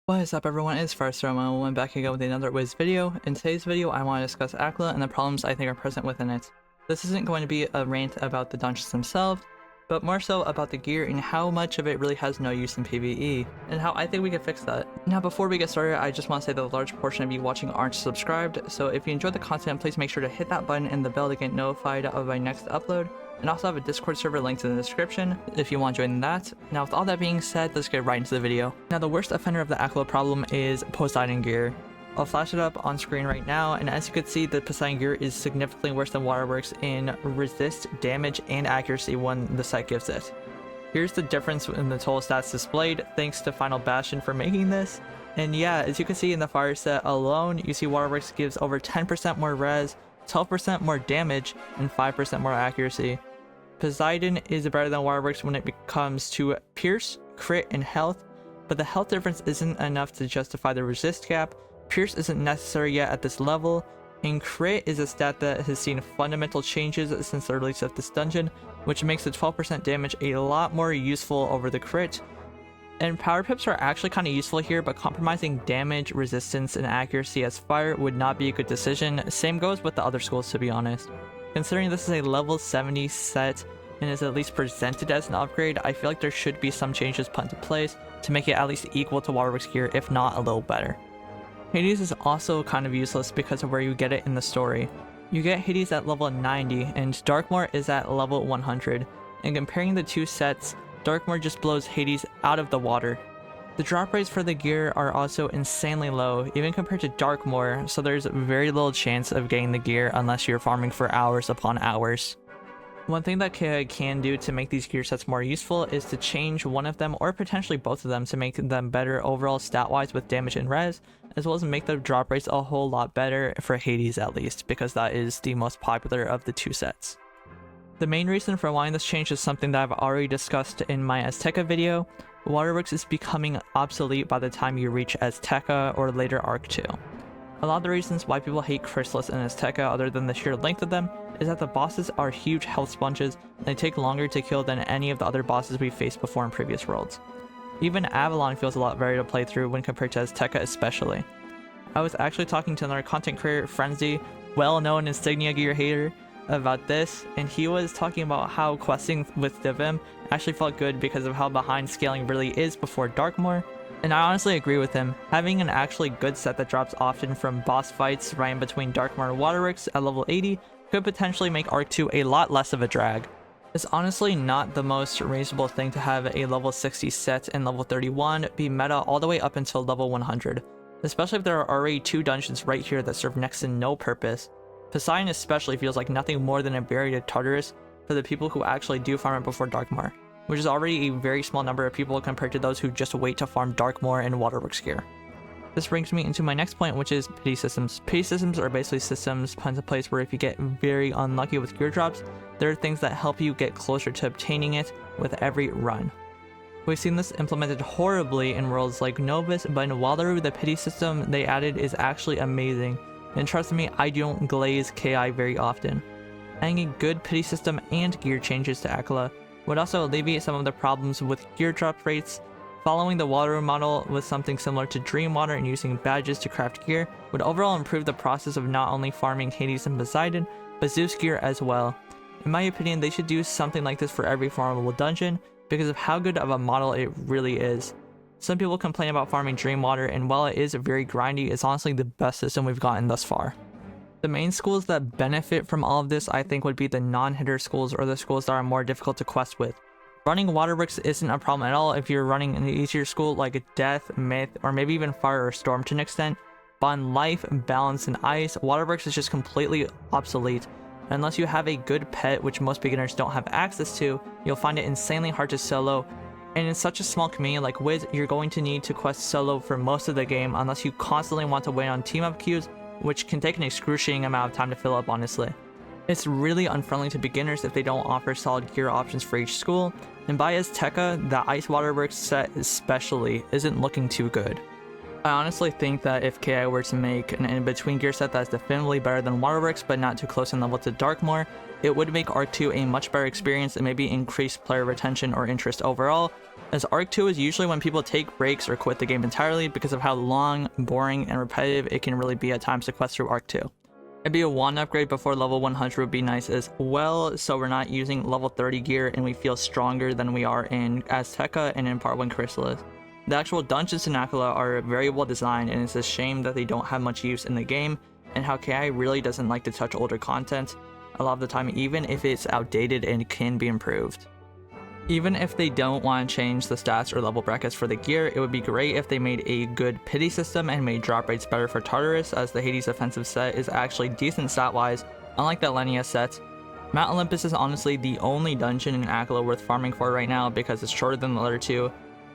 What is up everyone, it's Wallaru101 back again with another Wiz video. In today's video I want to discuss Aquila and the problems I think are present within it. This isn't going to be a rant about the dungeons themselves, but more so about the gear and how much of it really has no use in PvE, and how I think we can fix that. Now before we get started, I just want to say that a large portion of you watching aren't subscribed, so if you enjoy the content, please make sure to hit that button and the bell to get notified of my next upload. And also have a Discord server linked in the description if you want to join that. Now with all that being said, let's get right into the video. Now the worst offender of the Aquila problem is Poseidon gear. I'll flash it up on screen right now, and as you can see, the Poseidon gear is significantly worse than Waterworks in resist, damage, and accuracy when the set gives it. Here's the difference in the total stats displayed, thanks to Final Bastion for making this. And yeah, as you can see in the fire set alone, you see Waterworks gives over 10% more res, 12% more damage, and 5% more accuracy. Poseidon is better than Waterworks when it comes to Pierce, Crit, and Health, but the health difference isn't enough to justify the resist gap. Pierce isn't necessary yet at this level, and Crit is a stat that has seen fundamental changes since the release of this dungeon, which makes the 12% damage a lot more useful over the Crit. And power pips are actually kind of useful here, but compromising damage, resistance, and accuracy as fire would not be a good decision. Same goes with the other schools, to be honest. Considering this is a level 70 set and is at least presented as an upgrade, I feel like there should be some changes put into place to make it at least equal to Waterworks gear, if not a little better. Hades is also kind of useless because of where you get it in the story. You get Hades at level 90 and Darkmoor is at level 100, and comparing the two sets, Darkmoor just blows Hades out of the water. The drop rates for the gear are also insanely low, even compared to Darkmoor, so there's very little chance of getting the gear unless you're farming for hours upon hours. One thing that can do to make these gear sets more useful is to change one of them or potentially both of them to make them better overall stat-wise with damage and res, as well as make the drop rates a whole lot better for Hades at least, because that is the most popular of the two sets. The main reason for wanting this change is something that I've already discussed in my Azteca video. Waterworks is becoming obsolete by the time you reach Azteca or later Arc 2. A lot of the reasons why people hate Khrysalis and Azteca, other than the sheer length of them, is that the bosses are huge health sponges and they take longer to kill than any of the other bosses we've faced before in previous worlds. Even Avalon feels a lot better to play through when compared to Azteca especially. I was actually talking to another content creator, Frenzy, well-known insignia gear hater, about this, and he was talking about how questing with Divim actually felt good because of how behind scaling really is before Darkmoor, and I honestly agree with him. Having an actually good set that drops often from boss fights right in between Darkmoor and Waterworks at level 80 could potentially make Arc 2 a lot less of a drag. It's honestly not the most reasonable thing to have a level 60 set and level 31 be meta all the way up until level 100, especially if there are already two dungeons right here that serve next to no purpose. Poseidon especially feels like nothing more than a barrier to Tartarus for the people who actually do farm it before Darkmoor, which is already a very small number of people compared to those who just wait to farm Darkmoor and Waterworks gear. This brings me into my next point, which is pity systems. Pity systems are basically systems put into place where if you get very unlucky with gear drops, there are things that help you get closer to obtaining it with every run. We've seen this implemented horribly in worlds like Novus, but in Wallaru, the pity system they added is actually amazing. And trust me, I don't glaze KI very often. Adding a good pity system and gear changes to Aquila would also alleviate some of the problems with gear drop rates. Following the Waterworks model with something similar to Dream Water and using badges to craft gear would overall improve the process of not only farming Hades and Poseidon, but Zeus gear as well. In my opinion, they should do something like this for every farmable dungeon because of how good of a model it really is. Some people complain about farming Dream Water, and while it is very grindy, it's honestly the best system we've gotten thus far. The main schools that benefit from all of this I think would be the non-hitter schools or the schools that are more difficult to quest with. Running Waterworks isn't a problem at all if you're running an easier school like Death, Myth, or maybe even Fire or Storm to an extent, but on Life, Balance, and Ice, Waterworks is just completely obsolete. Unless you have a good pet, which most beginners don't have access to, you'll find it insanely hard to solo. And in such a small community like Wiz, you're going to need to quest solo for most of the game unless you constantly want to wait on team up queues, which can take an excruciating amount of time to fill up honestly. It's really unfriendly to beginners if they don't offer solid gear options for each school, and by Azteca, the Ice Waterworks set especially isn't looking too good. I honestly think that if KI were to make an in-between gear set that's definitively better than Waterworks but not too close in level to Darkmoor, it would make Arc 2 a much better experience and maybe increase player retention or interest overall, as Arc 2 is usually when people take breaks or quit the game entirely because of how long, boring, and repetitive it can really be at times to quest through Arc 2. Maybe a wand upgrade before level 100 would be nice as well, so we're not using level 30 gear and we feel stronger than we are in Azteca and in Part 1 Khrysalis. The actual dungeons in Aquila are very well designed, and it's a shame that they don't have much use in the game, and how KI really doesn't like to touch older content a lot of the time, even if it's outdated and can be improved. Even if they don't want to change the stats or level brackets for the gear, it would be great if they made a good pity system and made drop rates better for Tartarus, as the Hades offensive set is actually decent stat-wise, unlike the Atlantea set. Mount Olympus is honestly the only dungeon in Aquila worth farming for right now because it's shorter than the other two,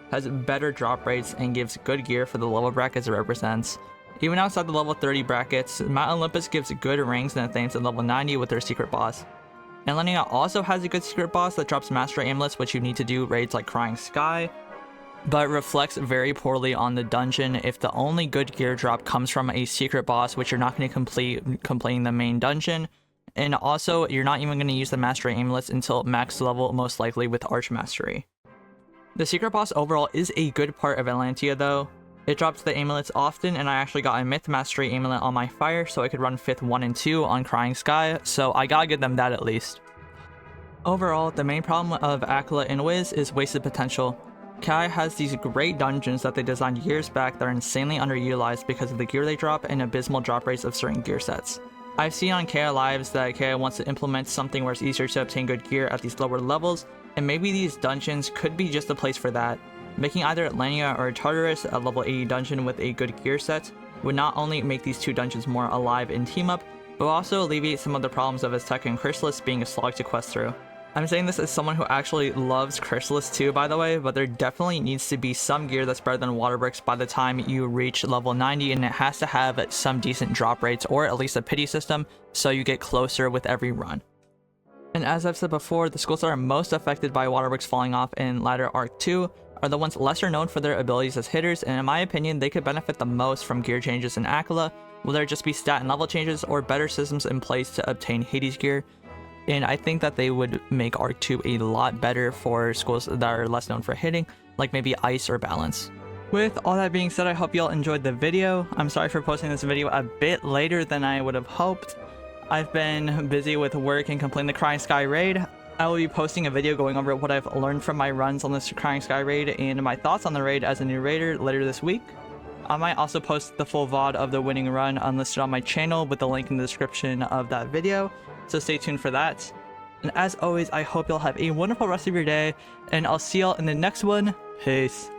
has better drop rates, and gives good gear for the level brackets it represents. Even outside the level 30 brackets, Mount Olympus gives good ranks and things at level 90 with their secret boss. Atlantea also has a good secret boss that drops master amulets, which you need to do raids like Crying Sky, but reflects very poorly on the dungeon if the only good gear drop comes from a secret boss, which you're not going to complete completing the main dungeon, and also you're not even going to use the mastery amulets until max level, most likely with Arch Mastery. The secret boss overall is a good part of Atlantea though. It drops the amulets often, and I actually got a Myth Mastery amulet on my fire so I could run 5th 1 and 2 on Crying Sky, so I gotta give them that at least. Overall, the main problem of Aquila and Wiz is wasted potential. KI has these great dungeons that they designed years back that are insanely underutilized because of the gear they drop and abysmal drop rates of certain gear sets. I've seen on KI Lives that KI wants to implement something where it's easier to obtain good gear at these lower levels, and maybe these dungeons could be just a place for that. Making either Atlantea or Tartarus a level 80 dungeon with a good gear set would not only make these two dungeons more alive in team up, but also alleviate some of the problems of Azteca and Khrysalis being a slog to quest through. I'm saying this as someone who actually loves Khrysalis too, by the way, but there definitely needs to be some gear that's better than Waterworks by the time you reach level 90, and it has to have some decent drop rates or at least a pity system so you get closer with every run. And as I've said before, the schools that are most affected by Waterworks falling off in latter Arc 2 are the ones lesser known for their abilities as hitters, and in my opinion, they could benefit the most from gear changes in Aquila, whether it just be stat and level changes or better systems in place to obtain Hades gear. And I think that they would make Arc 2 a lot better for schools that are less known for hitting, like maybe Ice or Balance. With all that being said, I hope y'all enjoyed the video. I'm sorry for posting this video a bit later than I would have hoped. I've been busy with work and completing the Crying Sky raid. I will be posting a video going over what I've learned from my runs on this Crying Sky raid and my thoughts on the raid as a new raider later this week. I might also post the full VOD of the winning run unlisted on my channel with the link in the description of that video, so stay tuned for that. And as always, I hope y'all have a wonderful rest of your day, and I'll see y'all in the next one. Peace.